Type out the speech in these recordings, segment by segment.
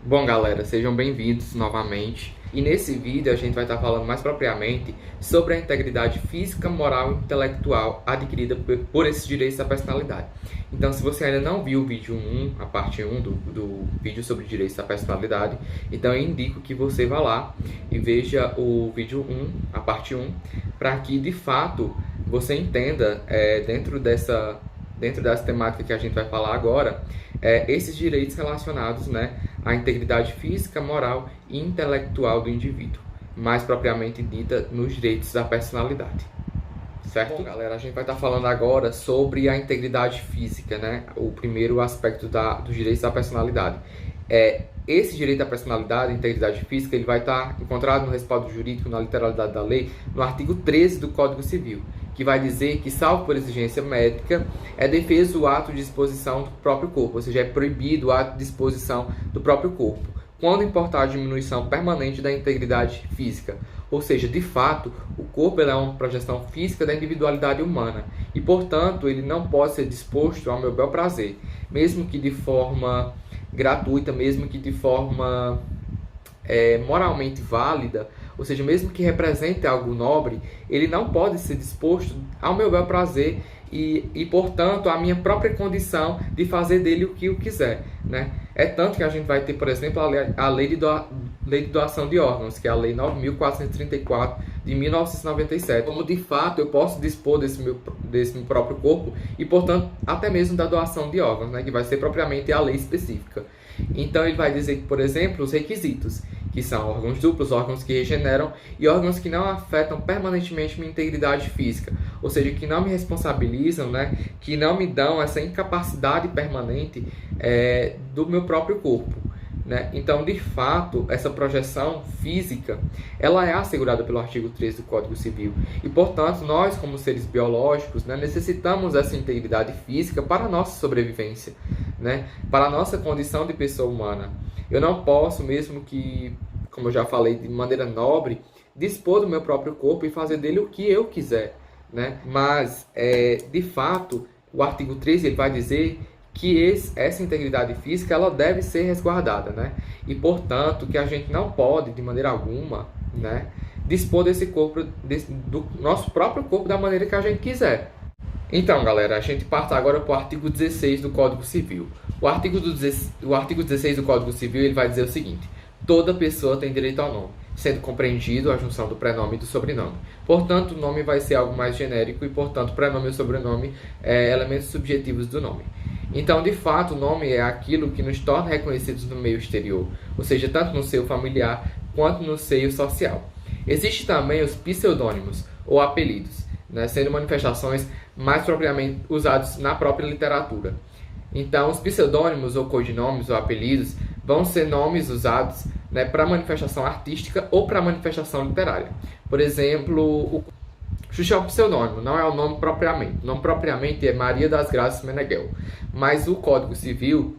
Bom, galera, sejam bem-vindos novamente. E nesse vídeo a gente vai estar falando mais propriamente sobre a integridade física, moral e intelectual adquirida por esses direitos da personalidade. Então, se você ainda não viu o vídeo 1, a parte 1 do vídeo sobre direitos da personalidade, então eu indico que você vá lá e veja o vídeo 1, a parte 1, para que de fato você entenda dentro dessa temática que a gente vai falar agora, esses direitos relacionados, à integridade física, moral e intelectual do indivíduo, mais propriamente dita nos direitos da personalidade. Certo? Bom, galera, a gente vai estar falando agora sobre a integridade física, o primeiro aspecto dos direitos da personalidade. Esse direito da personalidade, integridade física, ele vai estar encontrado no respaldo jurídico, na literalidade da lei, no artigo 13 do Código Civil, que vai dizer que, salvo por exigência médica, é defeso o ato de disposição do próprio corpo, ou seja, é proibido o ato de disposição do próprio corpo, quando importar a diminuição permanente da integridade física. Ou seja, de fato, o corpo é uma projeção física da individualidade humana e, portanto, ele não pode ser disposto ao meu bel prazer, mesmo que de forma gratuita, mesmo que de forma moralmente válida, ou seja, mesmo que represente algo nobre, ele não pode ser disposto ao meu bel prazer e, portanto, à minha própria condição de fazer dele o que eu quiser, É tanto que a gente vai ter, por exemplo, a lei de doação de órgãos, que é a Lei 9.434 de 1997. Como, de fato, eu posso dispor desse meu próprio corpo e, portanto, até mesmo da doação de órgãos, que vai ser propriamente a lei específica. Então, ele vai dizer que, por exemplo, os requisitos, que são órgãos duplos, órgãos que regeneram e órgãos que não afetam permanentemente minha integridade física, ou seja, que não me responsabilizam, que não me dão essa incapacidade permanente do meu próprio corpo. Então, de fato, essa projeção física, ela é assegurada pelo artigo 13 do Código Civil. E, portanto, nós, como seres biológicos, necessitamos dessa integridade física para a nossa sobrevivência, para a nossa condição de pessoa humana. Eu não posso, mesmo que, como eu já falei, de maneira nobre, dispor do meu próprio corpo e fazer dele o que eu quiser, Mas, de fato, o artigo 13 ele vai dizer que essa integridade física ela deve ser resguardada, E, portanto, que a gente não pode, de maneira alguma, dispor desse corpo, do nosso próprio corpo da maneira que a gente quiser. Então, galera, a gente parte agora para o artigo 16 do Código Civil. O artigo 16 do Código Civil ele vai dizer o seguinte: toda pessoa tem direito ao nome, sendo compreendido a junção do prenome e do sobrenome. Portanto, o nome vai ser algo mais genérico e, portanto, o prenome e o sobrenome elementos subjetivos do nome. Então, de fato, o nome é aquilo que nos torna reconhecidos no meio exterior, ou seja, tanto no seio familiar quanto no seio social. Existem também os pseudônimos ou apelidos, sendo manifestações mais propriamente usados na própria literatura. Então, os pseudônimos ou codinomes ou apelidos vão ser nomes usados para manifestação artística ou para manifestação literária. Por exemplo, o Xuxa é um pseudônimo, não é o nome propriamente. O nome propriamente é Maria das Graças Meneghel. Mas o Código Civil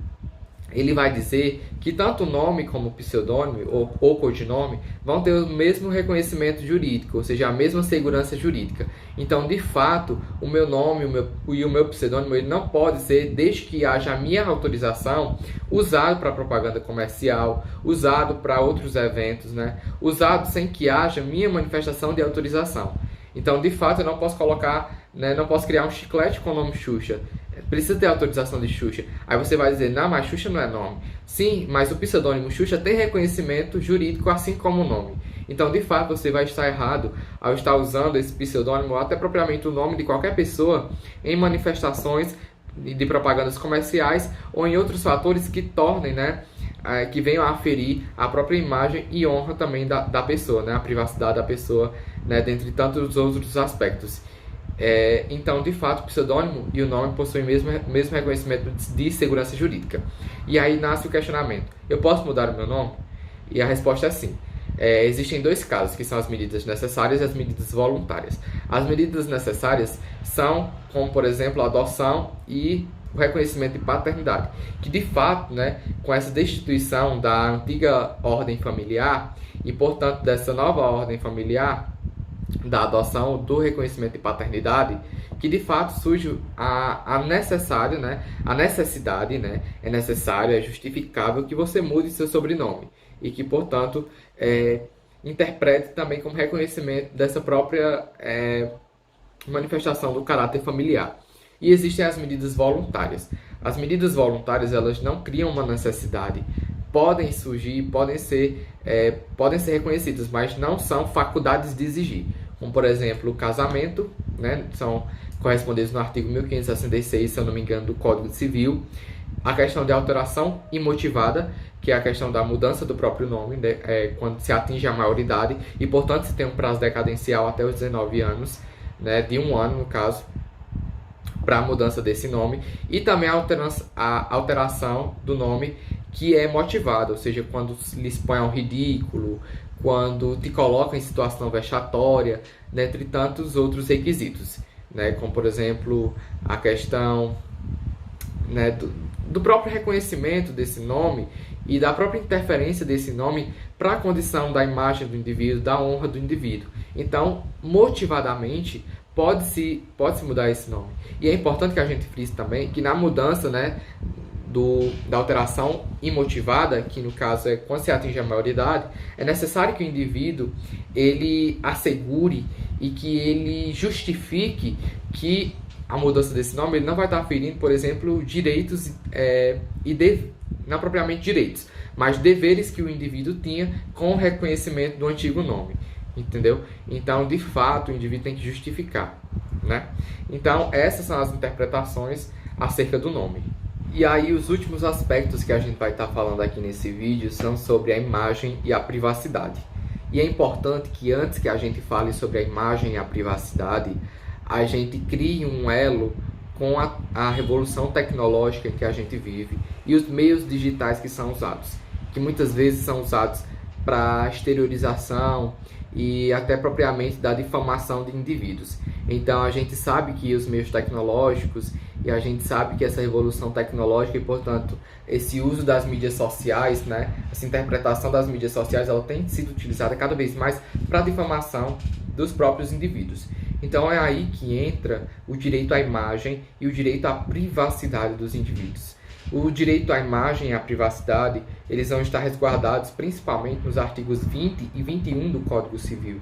ele vai dizer que tanto o nome como o pseudônimo ou codinome vão ter o mesmo reconhecimento jurídico, ou seja, a mesma segurança jurídica. Então, de fato, o meu nome e o meu pseudônimo ele não pode ser, desde que haja a minha autorização, usado para propaganda comercial, usado para outros eventos, usado sem que haja minha manifestação de autorização. Então, de fato, eu não posso colocar, não posso criar um chiclete com o nome Xuxa. Precisa ter autorização de Xuxa. Aí você vai dizer, não, mas Xuxa não é nome. Sim, mas o pseudônimo Xuxa tem reconhecimento jurídico, assim como o nome. Então, de fato, você vai estar errado ao estar usando esse pseudônimo, ou até propriamente o nome de qualquer pessoa, em manifestações de propagandas comerciais ou em outros fatores que tornem, que venham a aferir a própria imagem e honra também da pessoa, a privacidade da pessoa, dentre tantos outros aspectos. Então, de fato, o pseudônimo e o nome possuem o mesmo reconhecimento de segurança jurídica. E aí nasce o questionamento: eu posso mudar o meu nome? E a resposta é sim. Existem dois casos, que são as medidas necessárias e as medidas voluntárias. As medidas necessárias são, como por exemplo, a adoção e o reconhecimento de paternidade, que de fato, com essa destituição da antiga ordem familiar e, portanto, dessa nova ordem familiar, da adoção, do reconhecimento de paternidade, que de fato surge a necessário, né? A necessidade, né? É necessário, é justificável que você mude seu sobrenome e que, portanto, interprete também como reconhecimento dessa própria manifestação do caráter familiar. E existem as medidas voluntárias. As medidas voluntárias, elas não criam uma necessidade, podem surgir, podem ser reconhecidas, mas não são faculdades de exigir. Como, por exemplo, o casamento, né, são correspondentes no artigo 1566, se eu não me engano, do Código Civil. A questão de alteração imotivada, que é a questão da mudança do próprio nome, né, quando se atinge a maioridade, e, portanto, se tem um prazo decadencial até os 19 anos, né, de 1 ano, no caso, para a mudança desse nome. E também a alteração do nome que é motivada, ou seja, quando lhes põe ao ridículo, quando te coloca em situação vexatória, dentre tantos outros requisitos, né? Como, por exemplo, a questão, né, do próprio reconhecimento desse nome e da própria interferência desse nome para a condição da imagem do indivíduo, da honra do indivíduo. Então, motivadamente, pode-se mudar esse nome. E é importante que a gente frise também que na mudança, né, da alteração imotivada, que no caso é quando se atinge a maioridade, é necessário que o indivíduo ele assegure e que ele justifique que a mudança desse nome ele não vai estar ferindo, por exemplo, direitos não propriamente direitos, mas deveres que o indivíduo tinha com o reconhecimento do antigo nome. Entendeu? Então, de fato, o indivíduo tem que justificar, né? Então, essas são as interpretações acerca do nome. E aí, os últimos aspectos que a gente vai estar falando aqui nesse vídeo são sobre a imagem e a privacidade. E é importante que antes que a gente fale sobre a imagem e a privacidade, a gente crie um elo com a revolução tecnológica que a gente vive e os meios digitais que são usados, que muitas vezes são usados para exteriorização e até propriamente da difamação de indivíduos. Então a gente sabe que os meios tecnológicos e a gente sabe que essa revolução tecnológica e, portanto, esse uso das mídias sociais, né, essa interpretação das mídias sociais, ela tem sido utilizada cada vez mais para a difamação dos próprios indivíduos. Então é aí que entra o direito à imagem e o direito à privacidade dos indivíduos. O direito à imagem e à privacidade, eles vão estar resguardados principalmente nos artigos 20 e 21 do Código Civil.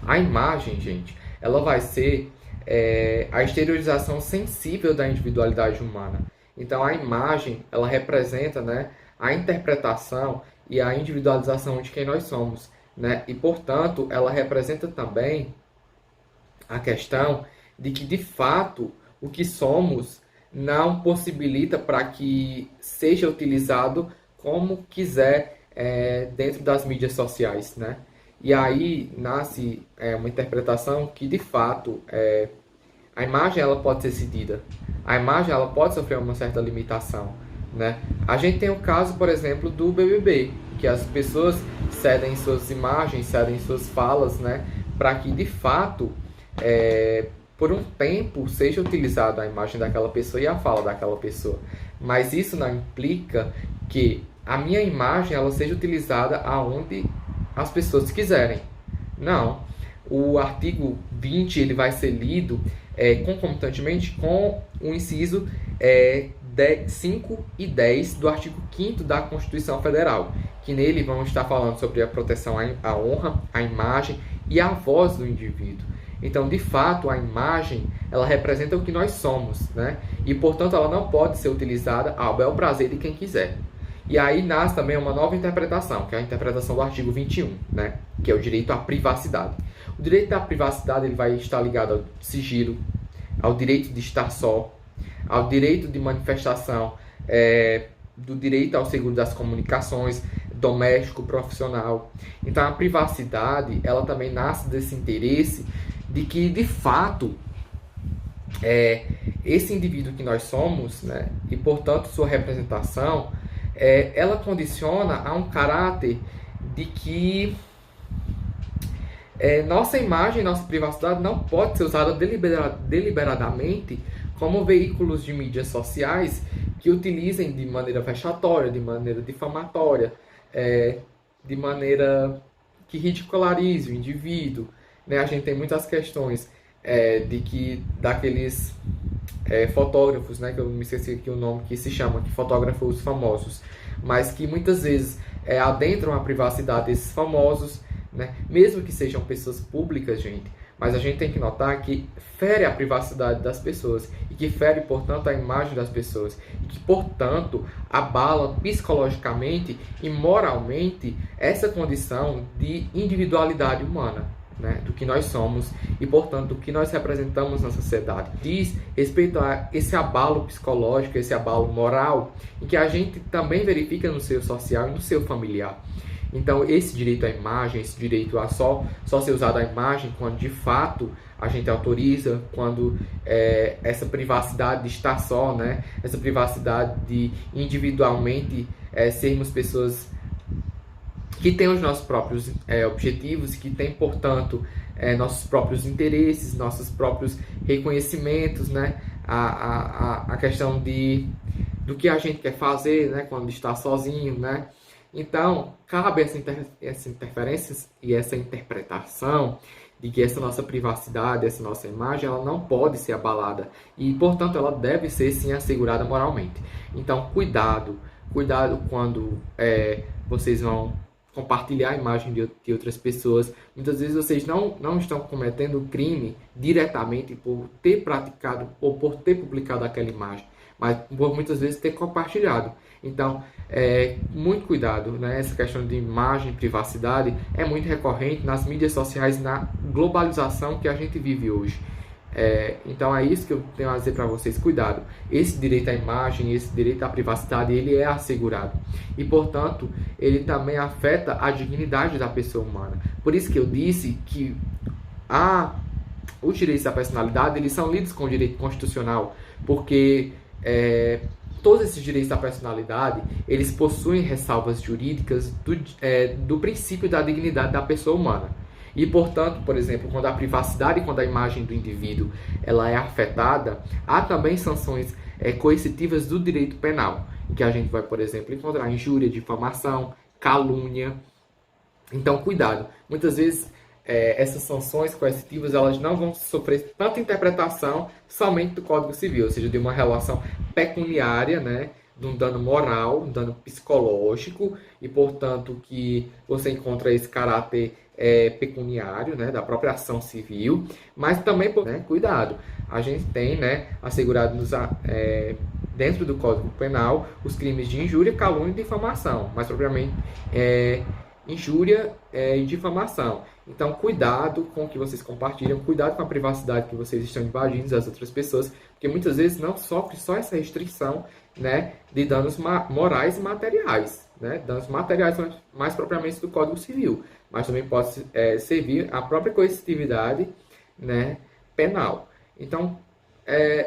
A imagem, gente, ela vai ser a exteriorização sensível da individualidade humana. Então, a imagem, ela representa, né, a interpretação e a individualização de quem nós somos, né? E, portanto, ela representa também a questão de que, de fato, o que somos não possibilita para que seja utilizado como quiser dentro das mídias sociais, né? E aí nasce uma interpretação que, de fato, a imagem ela pode ser cedida, a imagem ela pode sofrer uma certa limitação, né? A gente tem o caso, por exemplo, do BBB, que as pessoas cedem suas imagens, cedem suas falas, né? Para que, de fato, por um tempo seja utilizada a imagem daquela pessoa e a fala daquela pessoa. Mas isso não implica que a minha imagem ela seja utilizada aonde as pessoas quiserem. Não. O artigo 20 ele vai ser lido concomitantemente com o inciso 5 e 10 do artigo 5º da Constituição Federal, que nele vão estar falando sobre a proteção à honra, à imagem e à voz do indivíduo. Então, de fato, a imagem, ela representa o que nós somos, né? E, portanto, ela não pode ser utilizada ao bel prazer de quem quiser. E aí nasce também uma nova interpretação, que é a interpretação do artigo 21, né? Que é o direito à privacidade. O direito à privacidade ele vai estar ligado ao sigilo, ao direito de estar só, ao direito de manifestação, do direito ao seguro das comunicações, doméstico, profissional. Então, a privacidade, ela também nasce desse interesse de que, de fato, esse indivíduo que nós somos, né, e, portanto, sua representação, ela condiciona a um caráter de que nossa imagem, nossa privacidade não pode ser usada deliberadamente como veículos de mídias sociais que utilizem de maneira vexatória, de maneira difamatória, de maneira que ridicularize o indivíduo. né, a gente tem muitas questões daqueles fotógrafos, né, que eu me esqueci aqui o nome que se chama, que fotógrafos famosos, mas que muitas vezes adentram a privacidade desses famosos, né, mesmo que sejam pessoas públicas, gente, mas a gente tem que notar que fere a privacidade das pessoas e que fere, portanto, a imagem das pessoas e que, portanto, abala psicologicamente e moralmente essa condição de individualidade humana, né, do que nós somos e, portanto, do que nós representamos na sociedade. Diz respeito a esse abalo psicológico, esse abalo moral, em que a gente também verifica no seio social e no seio familiar. Então, esse direito à imagem, esse direito a só ser usado a imagem quando de fato a gente autoriza, quando essa privacidade de estar só, né, essa privacidade de individualmente sermos pessoas que têm os nossos próprios objetivos, que têm, portanto, nossos próprios interesses, nossos próprios reconhecimentos, né, a questão do que a gente quer fazer, né, quando está sozinho, né. Então, cabe essa interferência e essa interpretação de que essa nossa privacidade, essa nossa imagem, ela não pode ser abalada e, portanto, ela deve ser, sim, assegurada moralmente. Então, cuidado quando vocês vão compartilhar a imagem de outras pessoas. Muitas vezes vocês não estão cometendo crime diretamente por ter praticado ou por ter publicado aquela imagem, mas por muitas vezes ter compartilhado. Então, muito cuidado, né? Essa questão de imagem e privacidade é muito recorrente nas mídias sociais, na globalização que a gente vive hoje. Então é isso que eu tenho a dizer para vocês, cuidado. Esse direito à imagem, esse direito à privacidade, ele é assegurado. E, portanto, ele também afeta a dignidade da pessoa humana. Por isso que eu disse que os direitos da personalidade, eles são lidos com o direito constitucional, porque todos esses direitos da personalidade, eles possuem ressalvas jurídicas do princípio da dignidade da pessoa humana. E, portanto, por exemplo, quando a privacidade e quando a imagem do indivíduo ela é afetada, há também sanções coercitivas do direito penal, em que a gente vai, por exemplo, encontrar injúria, difamação, calúnia. Então, cuidado. Muitas vezes, essas sanções coercitivas elas não vão sofrer tanta interpretação somente do Código Civil, ou seja, de uma relação pecuniária, né, de um dano moral, um dano psicológico, e, portanto, que você encontra esse caráter pecuniário, né, da própria ação civil, mas também, né, cuidado, a gente tem, né, assegurado dentro do Código Penal os crimes de injúria, calúnia e difamação, mais propriamente injúria e difamação. Então, cuidado com o que vocês compartilham, cuidado com a privacidade que vocês estão invadindo das outras pessoas, porque muitas vezes não sofre só essa restrição, né, de danos morais e materiais, né, danos materiais mais propriamente do Código Civil, mas também pode servir a própria coercitividade, né, penal. Então,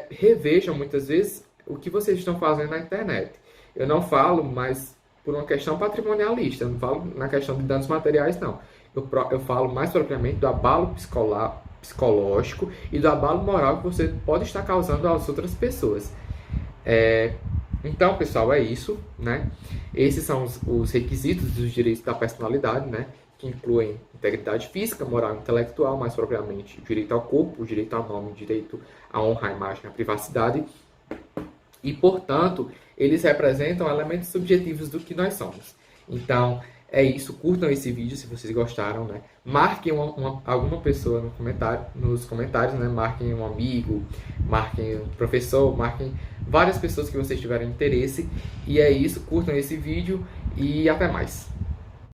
revejam muitas vezes o que vocês estão fazendo na internet. Eu não falo mais por uma questão patrimonialista, eu não falo na questão de danos materiais, não. Eu falo mais propriamente do abalo psicológico e do abalo moral que você pode estar causando às outras pessoas. Então, pessoal, é isso, né? Esses são os requisitos dos direitos da personalidade, né? Que incluem integridade física, moral e intelectual, mais propriamente o direito ao corpo, o direito ao nome, o direito à honra, à imagem, à privacidade. E, portanto, eles representam elementos subjetivos do que nós somos. Então, é isso. Curtam esse vídeo se vocês gostaram, né? Marquem alguma pessoa nos comentários, né? Marquem um amigo, marquem um professor, marquem várias pessoas que vocês tiverem interesse. E é isso. Curtam esse vídeo e até mais.